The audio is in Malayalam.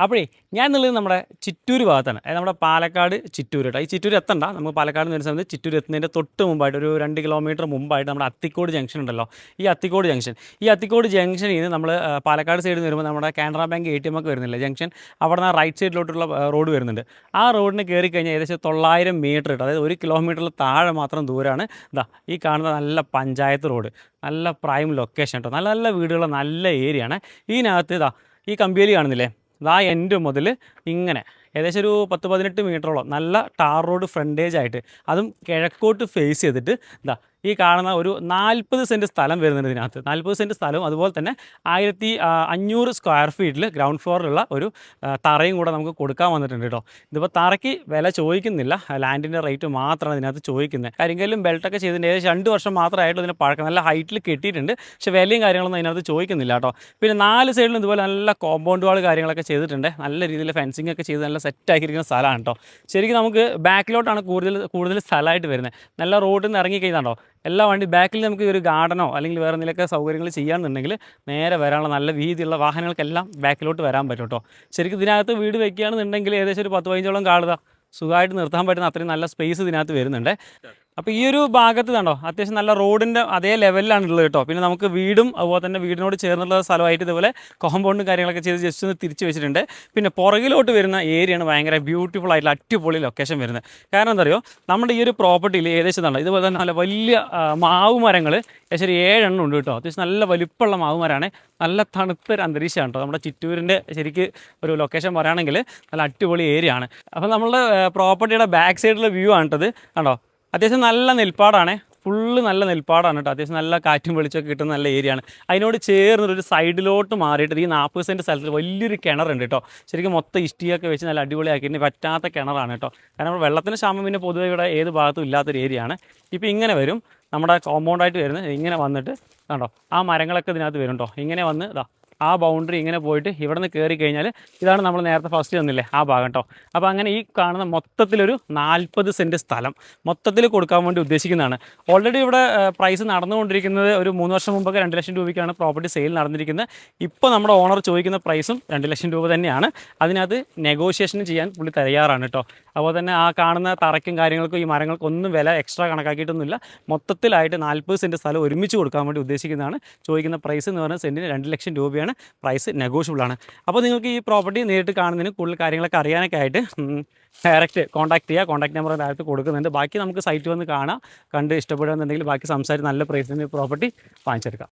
അപ്പോഴേ ഞാൻ എന്നുള്ളത് നമ്മുടെ ചിറ്റൂർ ഭാഗത്താണ്, അതായത് നമ്മുടെ പാലക്കാട് ചിറ്റൂർ കേട്ടോ. ഈ ചിറ്റൂർ എത്തണ്ട, നമുക്ക് പാലക്കാട് എന്ന് വരുന്ന സമയത്ത് ചിറ്റൂർ എത്തുന്നതിൻ്റെ തൊട്ട് മുമ്പായിട്ട് ഒരു 2 കിലോമീറ്റർ മുമ്പായിട്ട് നമ്മുടെ അത്തിക്കോട് ജംഗ്ഷൻ ഉണ്ടല്ലോ. ഈ അത്തിക്കോട് ജംഗ്ഷനിൽ നിന്ന് നമ്മൾ പാലക്കാട് സൈഡിൽ നിന്ന് വരുമ്പോൾ നമ്മുടെ കാനറ ബാങ്ക് ATM ഒക്കെ വരുന്നില്ല ജംഗ്ഷൻ, അവിടെ നിന്ന് റൈറ്റ് സൈഡിലോട്ടുള്ള റോഡ് വരുന്നുണ്ട്. ആ റോഡിന് കയറി കഴിഞ്ഞാൽ ഏകദേശം 900 മീറ്റർ കേട്ടോ, അതായത് 1 കിലോമീറ്ററിൽ താഴെ മാത്രം ദൂരമാണ് ഇതാ ഈ കാണുന്ന നല്ല പഞ്ചായത്ത് റോഡ്. നല്ല പ്രൈം ലൊക്കേഷൻ കേട്ടോ, നല്ല നല്ല വീടുകൾ, നല്ല ഏരിയ ആണ്. ഇതിനകത്ത് ഇതാ ഈ കമ്പിവേലി കാണുന്നില്ലേ, ഇതാ എൻ്റെ മുതൽ ഇങ്ങനെ ഏകദേശം ഒരു 10-18 മീറ്ററോളം നല്ല ടാർ റോഡ് ഫ്രണ്ടേജ് ആയിട്ട്, അതും കിഴക്കോട്ട് ഫേസ് ചെയ്തിട്ട് ഇതാ ഈ കാണുന്ന ഒരു 40 സെൻറ്റ് സ്ഥലം വരുന്നുണ്ട് ഇതിനകത്ത്. 40 സെൻറ്റ് സ്ഥലവും അതുപോലെ തന്നെ 1500 സ്ക്വയർ ഫീറ്റിൽ ഗ്രൗണ്ട് ഫ്ലോറിലുള്ള ഒരു തറയും കൂടെ നമുക്ക് കൊടുക്കാൻ വന്നിട്ടുണ്ട് കേട്ടോ. ഇതിപ്പോൾ തറയ്ക്ക് വില ചോദിക്കുന്നില്ല, ലാൻഡിൻ്റെ റേറ്റ് മാത്രമാണ് ഇതിനകത്ത് ചോദിക്കുന്നത്. കരിങ്കല്ലും ബെൽറ്റൊക്കെ ചെയ്തിട്ടുണ്ട്, ഏകദേശം 2 വർഷം മാത്രമായിട്ടുള്ള ഇതിന് പഴക്കം, നല്ല ഹൈറ്റിൽ കെട്ടിയിട്ടുണ്ട്. പക്ഷേ വിലയും കാര്യങ്ങളൊന്നും അതിനകത്ത് ചോദിക്കുന്നില്ല കേട്ടോ. പിന്നെ 4 സൈഡിലും ഇതുപോലെ നല്ല കോമ്പൗണ്ട് വാൾ കാര്യങ്ങളൊക്കെ ചെയ്തിട്ടുണ്ട്, നല്ല രീതിയിൽ ഫെൻസിങ് ഒക്കെ ചെയ്ത് നല്ല സെറ്റാക്കിയിരിക്കുന്ന സ്ഥലമാണ് കേട്ടോ. ശരിക്കും നമുക്ക് ബാക്കിലോട്ടാണ് കൂടുതൽ സ്ഥലമായിട്ട് വരുന്നത്. നല്ല റോഡിൽ നിന്ന് ഇറങ്ങിക്കഴിഞ്ഞാണ്ടോ എല്ലാ വണ്ടി ബാക്കിൽ നമുക്ക് ഒരു ഗാർഡനോ അല്ലെങ്കിൽ വേറെ എന്തെങ്കിലുമൊക്കെ സൗകര്യങ്ങൾ ചെയ്യാമെന്നുണ്ടെങ്കിൽ നേരെ വരാനുള്ള നല്ല വീതിയുള്ള വാഹനങ്ങൾക്കെല്ലാം ബാക്കിലോട്ട് വരാൻ പറ്റും കേട്ടോ. ശരിക്കും ഇതിനകത്ത് വീട് വയ്ക്കുകയാണെന്നുണ്ടെങ്കിൽ ഏകദേശം ഒരു 10-15ഓളം കാളുക സുഖമായിട്ട് നിർത്താൻ പറ്റുന്ന അത്രയും നല്ല സ്പേസ് ഇതിനകത്ത് വരുന്നുണ്ട്. അപ്പോൾ ഈ ഒരു ഭാഗത്ത് കണ്ടോ അത്യാവശ്യം നല്ല റോഡിൻ്റെ അതേ ലെവലിലാണുള്ളത് കേട്ടോ. പിന്നെ നമുക്ക് വീടും അതുപോലെ തന്നെ വീടിനോട് ചേർന്നുള്ള സ്ഥലമായിട്ട് ഇതുപോലെ കോമ്പൗണ്ടും കാര്യങ്ങളൊക്കെ ചെയ്ത് ജസ്റ്റ് ഒന്ന് തിരിച്ച് വെച്ചിട്ടുണ്ട്. പിന്നെ പുറകിലോട്ട് വരുന്ന ഏരിയയാണ് ഭയങ്കര ബ്യൂട്ടിഫുൾ ആയിട്ടുള്ള അടിപൊളി ലൊക്കേഷൻ വരുന്നത്. കാരണം എന്താ പറയുക, നമ്മുടെ ഈ ഒരു പ്രോപ്പർട്ടിയിൽ ഏകദേശം ഇതാണ് ഇതുപോലെ തന്നെ നല്ല വലിയ മാവ് മരങ്ങൾ ഏകദേശം ഒരു 7 എണ്ണം ഉണ്ട് കേട്ടോ. അത്യാവശ്യം നല്ല വലിപ്പമുള്ള മാവ് മരമാണ്, നല്ല തണുത്തൊരു അന്തരീക്ഷമാണ് കേട്ടോ. നമ്മുടെ ചിറ്റൂരിൻ്റെ ശരിക്ക് ഒരു ലൊക്കേഷൻ പറയുകയാണെങ്കിൽ നല്ല അടിപൊളി ഏരിയ ആണ്. അപ്പോൾ നമ്മളുടെ പ്രോപ്പർട്ടിയുടെ ബാക്ക് സൈഡിലെ വ്യൂ ആണ് കേട്ടത് കണ്ടോ. അത്യാവശ്യം നല്ല നെൽപ്പാടാണ്, ഫുള്ള് നല്ല നെൽപ്പാടാണ് കേട്ടോ. അത്യാവശ്യം നല്ല കാറ്റും വെളിച്ചമൊക്കെ കിട്ടുന്ന നല്ല ഏരിയ ആണ്. അതിനോട് ചേർന്നൊരു സൈഡിലോട്ട് മാറിയിട്ട് ഈ 40 സെൻറ്റ് സ്ഥലത്തിൽ വലിയൊരു കിണറുണ്ട് കേട്ടോ. ശരിക്കും മൊത്തം ഇഷ്ടിയൊക്കെ വെച്ച് നല്ല അടിപൊളിയാക്കിയിട്ട് പറ്റാത്ത കിണറാണ് കേട്ടോ. കാരണം നമ്മൾ വെള്ളത്തിന് ക്ഷാമം പിന്നെ പൊതുവെ ഇവിടെ ഏത് ഭാഗത്തും ഇല്ലാത്തൊരു ഏരിയ ആണ്. ഇപ്പോൾ ഇങ്ങനെ വരും നമ്മുടെ കോമ്പൗണ്ടായിട്ട് വരുന്നത്, ഇങ്ങനെ വന്നിട്ട് കണ്ടോ ആ മരങ്ങളൊക്കെ ഇതിനകത്ത് വരും കേട്ടോ. ഇങ്ങനെ വന്ന് ഇതാ ആ ബൗണ്ടറി ഇങ്ങനെ പോയിട്ട് ഇവിടെ നിന്ന് കയറി കഴിഞ്ഞാൽ ഇതാണ് നമ്മൾ നേരത്തെ ഫസ്റ്റ് തന്നില്ലേ ആ ഭാഗം കേട്ടോ. അപ്പോൾ അങ്ങനെ ഈ കാണുന്ന മൊത്തത്തിലൊരു 40 സെൻറ്റ് സ്ഥലം മൊത്തത്തിൽ കൊടുക്കാൻ വേണ്ടി ഉദ്ദേശിക്കുന്നതാണ്. ഓൾറെഡി ഇവിടെ പ്രൈസ് നടന്നുകൊണ്ടിരിക്കുന്നത് ഒരു 3 വർഷം മുമ്പൊക്കെ 2 ലക്ഷം രൂപയ്ക്കാണ് പ്രോപ്പർട്ടി സെയിൽ നടന്നിരിക്കുന്നത്. ഇപ്പോൾ നമ്മുടെ ഓണർ ചോദിക്കുന്ന പ്രൈസും 2 ലക്ഷം രൂപ തന്നെയാണ്. അതിനകത്ത് നെഗോഷിയേഷൻ ചെയ്യാൻ പുള്ളി തയ്യാറാണ് കേട്ടോ. അതുപോലെ തന്നെ ആ കാണുന്ന തറയ്ക്കും കാര്യങ്ങൾക്കും ഈ മരങ്ങൾക്കൊന്നും വില എക്സ്ട്രാ കണക്കാക്കിയിട്ടൊന്നുമില്ല. മൊത്തത്തിലായിട്ട് 40 സെൻറ്റ് സ്ഥലം ഒരുമിച്ച് കൊടുക്കാൻ വേണ്ടി ഉദ്ദേശിക്കുന്നതാണ്. ചോദിക്കുന്ന പ്രൈസ് എന്ന് പറഞ്ഞാൽ സെൻറ്റിന് 2 ലക്ഷം രൂപയാണ്. പ്രൈസ് നെഗോഷ്യബിൾ ആണ്. അപ്പോൾ നിങ്ങൾക്ക് ഈ പ്രോപ്പർട്ടി നേരിട്ട് കാണുന്നതിന് കൂടുതൽ കാര്യങ്ങളൊക്കെ അറിയാനൊക്കെ ആയിട്ട് ഡയറക്റ്റ് കോൺടാക്ട് ചെയ്യുക. കോൺടാക്ട് നമ്പർ ഡയറക്റ്റ് കൊടുക്കുന്നുണ്ട്. ബാക്കി നമുക്ക് സൈറ്റ് വന്ന് കാണാം, കണ്ട് ഇഷ്ടപ്പെടുകയെന്നുണ്ടെങ്കിൽ ബാക്കി സംസാരിച്ച് നല്ല പ്രൈസിന് പ്രോപ്പർട്ടി വാങ്ങിച്ചെടുക്കാം.